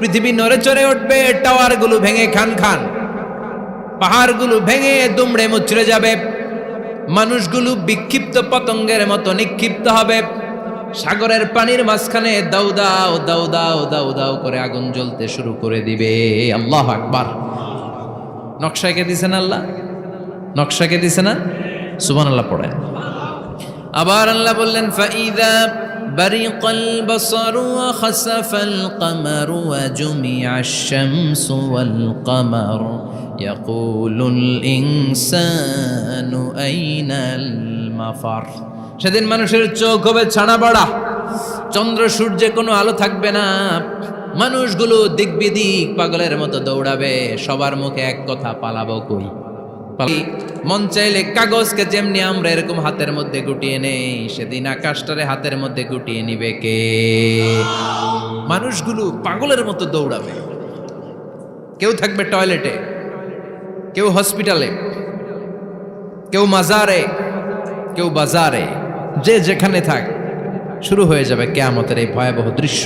পৃথিবী নড়ে চড়ে উঠবে, টাওয়ারগুলো ভেঙে খান খান, পাহাড়গুলো ভেঙে দুমড়ে মুচড়ে যাবে, মানুষগুলো বিক্ষিপ্ত পতঙ্গের মতো নিক্ষিপ্ত হবে, সাগরের পানির মাঝখানে দাউ দাউ দাউ দাউ দাউ দাউ করে আগুন জ্বলতে শুরু করে দিবে। আল্লাহু আকবার। নকশা কে দিছেন আল্লাহ? নকশা কে দিছে না? সুবহানাল্লাহ পড়েন। আবার আল্লাহ বললেন ফাইদা বারিকাল বাসারু ওয়া খাসাফাল কামারু ওয়া জুমিআশ শামসু ওয়াল কামার ইয়াকুলুল ইনসানু আইনাল মাফার। সেদিন মানুষের চোখ হবে ছানা বড়া, চন্দ্র সূর্যে কোনো আলো থাকবে না, মানুষগুলো দিক বিদিক পাগলের মতো দৌড়াবে, সবার মুখে এক কথা, পালাবো কই। মন চাইলে কাগজকে যেমনি আমরা এরকম হাতের মধ্যে গুটিয়ে নেই, সেদিন আকাশটারে হাতের মধ্যে গুটিয়ে নিবে কে? মানুষগুলো পাগলের মতো দৌড়াবে, কেউ থাকবে টয়লেটে, কেউ হসপিটালে, কেউ মাজারে, কেউ বাজারে, যে যেখানে থাক, শুরু হয়ে যাবে কিয়ামতের এই ভয়াবহ দৃশ্য।